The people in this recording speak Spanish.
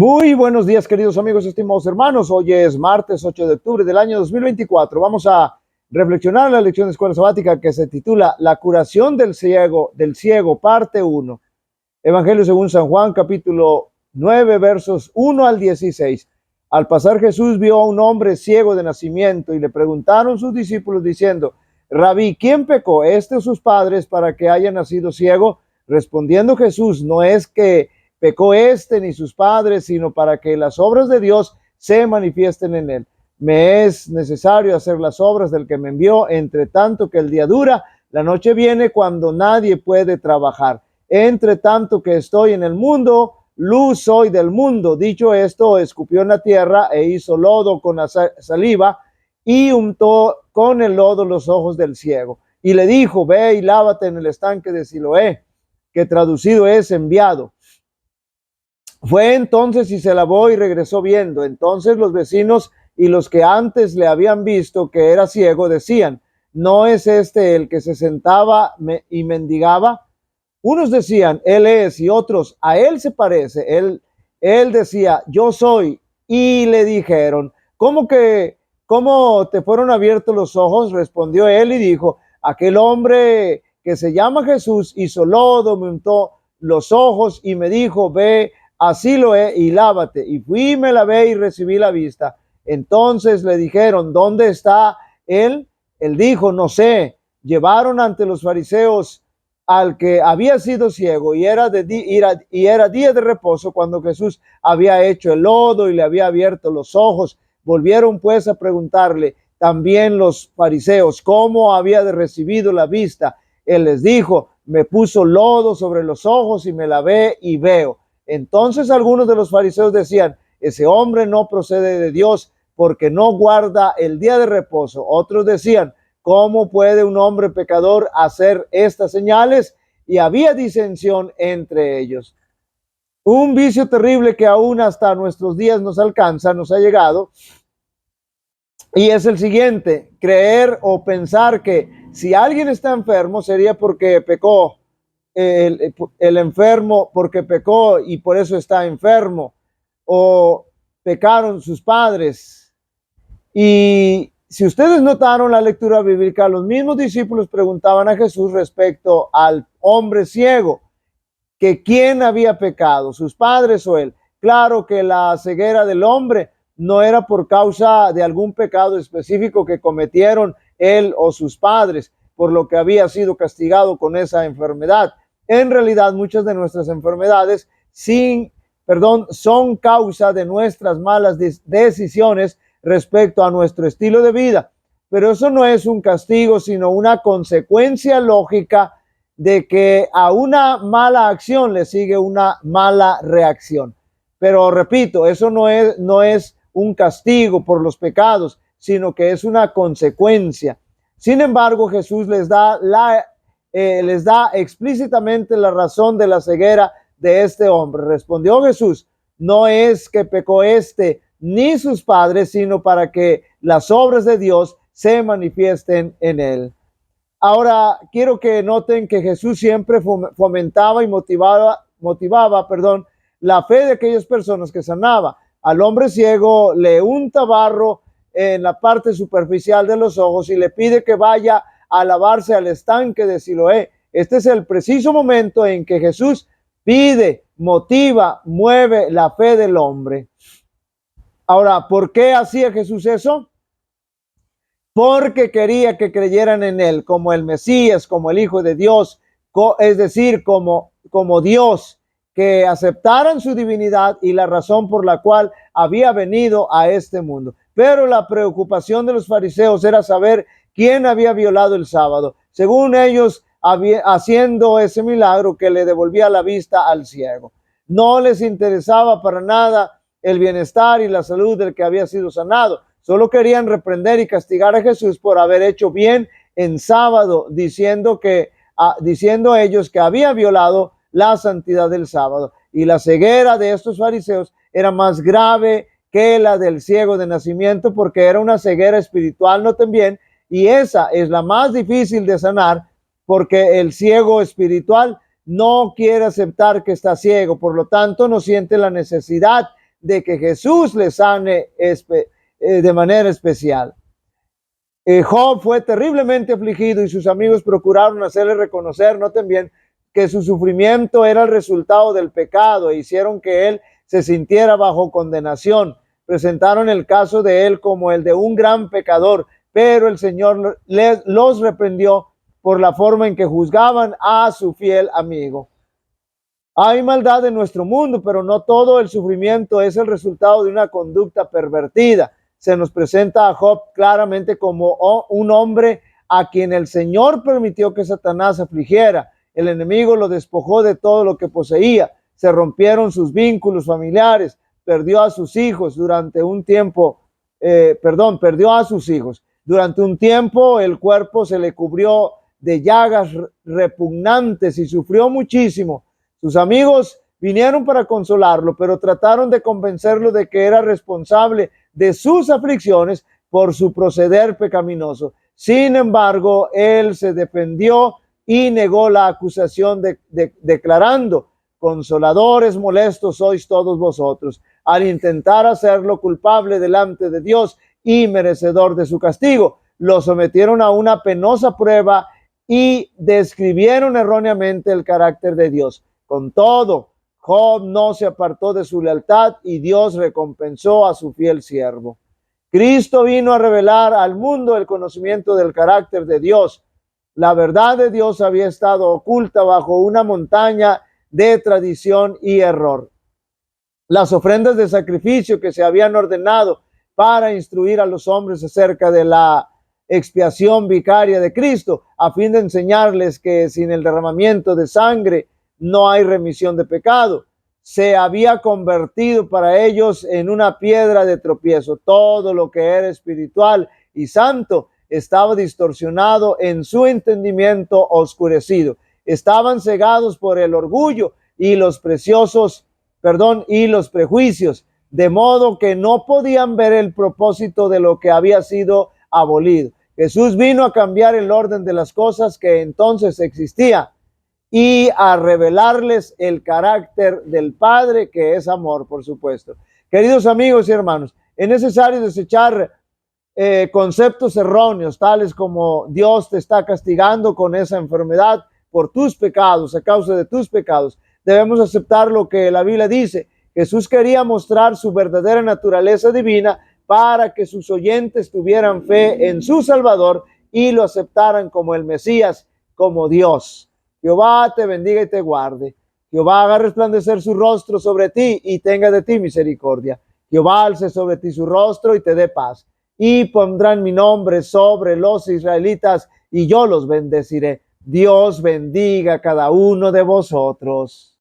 Muy buenos días, queridos amigos, estimados hermanos. Hoy es martes 8 de octubre del año 2024. Vamos a reflexionar la lección de escuela sabática que se titula La curación del ciego, parte 1. Evangelio según San Juan, capítulo 9, versos 1 al 16. Al pasar Jesús vio a un hombre ciego de nacimiento y le preguntaron sus discípulos diciendo: Rabí, ¿quién pecó, este o sus padres, para que haya nacido ciego? Respondiendo Jesús: no es que pecó este ni sus padres, sino para que las obras de Dios se manifiesten en él. Me es necesario hacer las obras del que me envió, entre tanto que el día dura, la noche viene cuando nadie puede trabajar. Entre tanto que estoy en el mundo, luz soy del mundo. Dicho esto, escupió en la tierra e hizo lodo con la saliva y untó con el lodo los ojos del ciego. Y le dijo: ve y lávate en el estanque de Siloé, que traducido es enviado. Fue entonces y se lavó y regresó viendo. Entonces los vecinos y los que antes le habían visto que era ciego decían: ¿no es este el que se sentaba y mendigaba? Unos decían: él es, y otros: a él se parece. Él decía: yo soy. Y le dijeron: ¿cómo te fueron abiertos los ojos? Respondió él y dijo: aquel hombre que se llama Jesús hizo lodo, me untó los ojos y me dijo: ve a Siloé y lávate. Y fui, me lavé y recibí la vista. Entonces le dijeron: ¿dónde está él? Él dijo: no sé. Llevaron ante los fariseos al que había sido ciego y era día de reposo cuando Jesús había hecho el lodo y le había abierto los ojos. Volvieron pues a preguntarle también los fariseos cómo había recibido la vista. Él les dijo: me puso lodo sobre los ojos y me lavé y veo. Entonces algunos de los fariseos decían: ese hombre no procede de Dios, porque no guarda el día de reposo. Otros decían: ¿cómo puede un hombre pecador hacer estas señales? Y había disensión entre ellos. Un vicio terrible que aún hasta nuestros días nos alcanza, nos ha llegado, y es el siguiente: creer o pensar que si alguien está enfermo sería porque pecó. El enfermo porque pecó y por eso está enfermo, o pecaron sus padres. Y si ustedes notaron la lectura bíblica, los mismos discípulos preguntaban a Jesús respecto al hombre ciego, que quién había pecado, sus padres o él. Claro que la ceguera del hombre no era por causa de algún pecado específico que cometieron él o sus padres, por lo que había sido castigado con esa enfermedad. En realidad, muchas de nuestras enfermedades son causa de nuestras malas decisiones respecto a nuestro estilo de vida. Pero eso no es un castigo, sino una consecuencia lógica de que a una mala acción le sigue una mala reacción. Pero repito, eso no es un castigo por los pecados, sino que es una consecuencia. Sin embargo, Jesús les da explícitamente la razón de la ceguera de este hombre. Respondió Jesús: no es que pecó este ni sus padres, sino para que las obras de Dios se manifiesten en él. Ahora, quiero que noten que Jesús siempre fomentaba y motivaba, la fe de aquellas personas que sanaba. Al hombre ciego le unta barro en la parte superficial de los ojos y le pide que vaya a lavarse al estanque de Siloé. Este es el preciso momento en que Jesús pide, motiva, mueve la fe del hombre. Ahora, ¿por qué hacía Jesús eso? Porque quería que creyeran en él como el Mesías, como el Hijo de Dios, es decir, como Dios, que aceptaran su divinidad y la razón por la cual había venido a este mundo. Pero la preocupación de los fariseos era saber quién había violado el sábado, según ellos, haciendo ese milagro que le devolvía la vista al ciego. No les interesaba para nada el bienestar y la salud del que había sido sanado. Solo querían reprender y castigar a Jesús por haber hecho bien en sábado, diciendo ellos que había violado la santidad del sábado. Y la ceguera de estos fariseos era más grave que la del ciego de nacimiento, porque era una ceguera espiritual, noten bien, y esa es la más difícil de sanar, porque el ciego espiritual no quiere aceptar que está ciego, por lo tanto no siente la necesidad de que Jesús le sane de manera especial. Job fue terriblemente afligido y sus amigos procuraron hacerle reconocer, noten bien, que su sufrimiento era el resultado del pecado e hicieron que él se sintiera bajo condenación. Presentaron el caso de él como el de un gran pecador, pero el Señor los reprendió por la forma en que juzgaban a su fiel amigo. Hay maldad en nuestro mundo, pero no todo el sufrimiento es el resultado de una conducta pervertida. Se nos presenta a Job claramente como un hombre a quien el Señor permitió que Satanás afligiera. El enemigo lo despojó de todo lo que poseía. Se rompieron sus vínculos familiares. Perdió a sus hijos durante un tiempo. Perdió a sus hijos. Durante un tiempo el cuerpo se le cubrió de llagas repugnantes y sufrió muchísimo. Sus amigos vinieron para consolarlo, pero trataron de convencerlo de que era responsable de sus aflicciones por su proceder pecaminoso. Sin embargo, él se defendió y negó la acusación declarando: consoladores molestos sois todos vosotros. Al intentar hacerlo culpable delante de Dios y merecedor de su castigo, lo sometieron a una penosa prueba y describieron erróneamente el carácter de Dios. Con todo, Job no se apartó de su lealtad y Dios recompensó a su fiel siervo. Cristo vino a revelar al mundo el conocimiento del carácter de Dios. La verdad de Dios había estado oculta bajo una montaña de tradición y error. Las ofrendas de sacrificio que se habían ordenado para instruir a los hombres acerca de la expiación vicaria de Cristo, a fin de enseñarles que sin el derramamiento de sangre no hay remisión de pecado, se había convertido para ellos en una piedra de tropiezo. Todo lo que era espiritual y santo estaba distorsionado en su entendimiento oscurecido. Estaban cegados por el orgullo y los prejuicios, de modo que no podían ver el propósito de lo que había sido abolido. Jesús vino a cambiar el orden de las cosas que entonces existía y a revelarles el carácter del Padre, que es amor, por supuesto. Queridos amigos y hermanos, es necesario desechar conceptos erróneos, tales como Dios te está castigando con esa enfermedad por tus pecados, a causa de tus pecados. Debemos aceptar lo que la Biblia dice. Jesús quería mostrar su verdadera naturaleza divina para que sus oyentes tuvieran fe en su Salvador y lo aceptaran como el Mesías, como Dios. Jehová te bendiga y te guarde. Jehová haga resplandecer su rostro sobre ti y tenga de ti misericordia. Jehová alce sobre ti su rostro y te dé paz. Y pondrán mi nombre sobre los israelitas y yo los bendeciré. Dios bendiga a cada uno de vosotros.